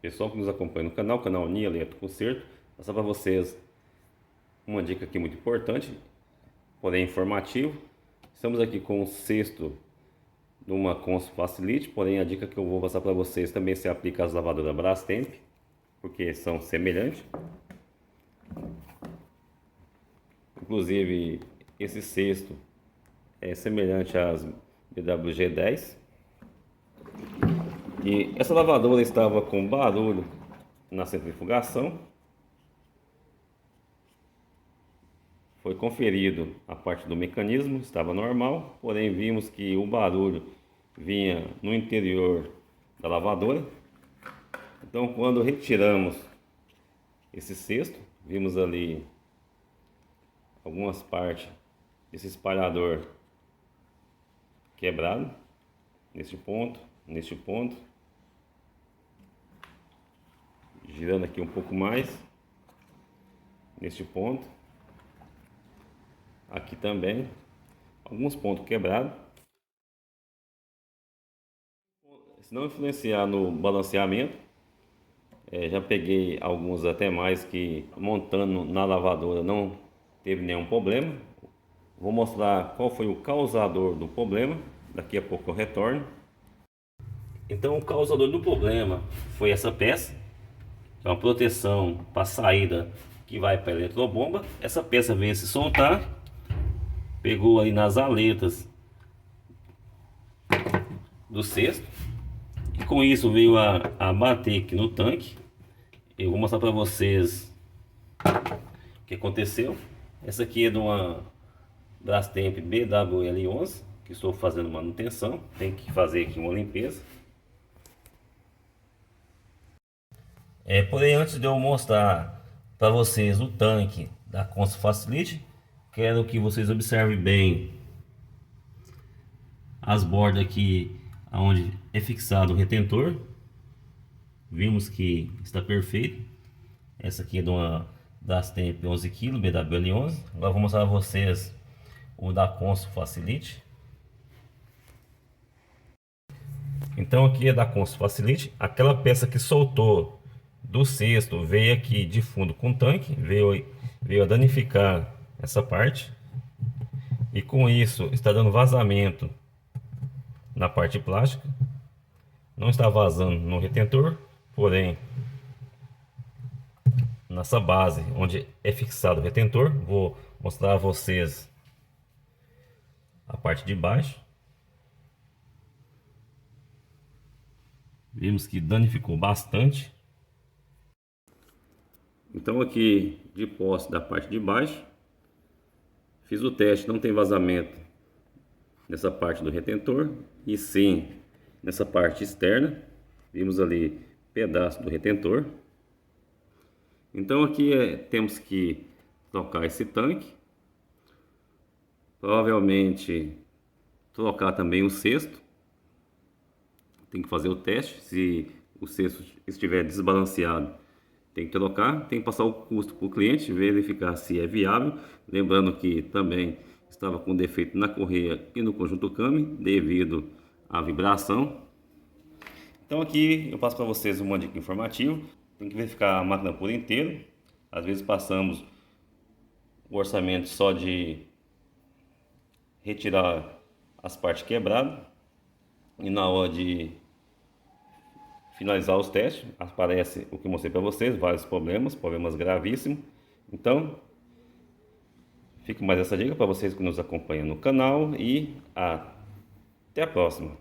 pessoal que nos acompanha no canal Nia Eletro Conserto. Vou passar para vocês uma dica aqui muito importante, porém informativo. Estamos aqui com o cesto de uma Consul Facilite, porém a dica que eu vou passar para vocês também se aplica às lavadoras Brastemp, porque são semelhantes. Inclusive esse cesto é semelhante às BWG10. E essa lavadora estava com barulho na centrifugação. Foi conferido a parte do mecanismo, estava normal, porém vimos que o barulho vinha no interior da lavadora. Então, quando retiramos esse cesto, vimos ali algumas partes desse espalhador quebrado, neste ponto, girando aqui um pouco mais, neste ponto, aqui também, alguns pontos quebrados. Se não influenciar no balanceamento, já peguei alguns até mais que montando na lavadora não teve nenhum problema. Vou mostrar qual foi o causador do problema, daqui a pouco eu retorno. Então o causador do problema foi essa peça, que é uma proteção para saída que vai para a eletrobomba. Essa peça veio se soltar, pegou aí nas aletas do cesto e com isso veio a bater aqui no tanque. Eu vou mostrar para vocês o que aconteceu. Essa aqui é de uma Brastemp BWL11 que estou fazendo manutenção, tem que fazer aqui uma limpeza. Porém, antes de eu mostrar para vocês o tanque da Consul Facilite, quero que vocês observem bem as bordas aqui onde é fixado o retentor. Vimos que está perfeito. Essa aqui é de uma Brastemp 11 kg BWL11. Agora vou mostrar para vocês o da Consul Facilite. Então aqui é da Consul Facilite. Aquela peça que soltou do cesto veio aqui de fundo com o tanque, veio a danificar essa parte, e com isso está dando vazamento na parte plástica. Não está vazando no retentor, porém nessa base onde é fixado o retentor, vou mostrar a vocês a parte de baixo. Vimos que danificou bastante. Então aqui de posse da parte de baixo, fiz o teste, não tem vazamento nessa parte do retentor, e sim nessa parte externa. Vimos ali pedaço do retentor. Então aqui temos que trocar esse tanque, provavelmente trocar também o cesto. Tem que fazer o teste, se o cesto estiver desbalanceado tem que trocar, tem que passar o custo para o cliente, verificar se é viável. Lembrando que também estava com defeito na correia e no conjunto câmbio devido à vibração. Então aqui eu passo para vocês uma dica informativa. Tem que verificar a máquina por inteiro. Às vezes passamos o orçamento só de retirar as partes quebradas, e na hora de finalizar os testes aparece o que eu mostrei para vocês, vários problemas gravíssimos. Então fica mais essa dica para vocês que nos acompanham no canal, e até a próxima.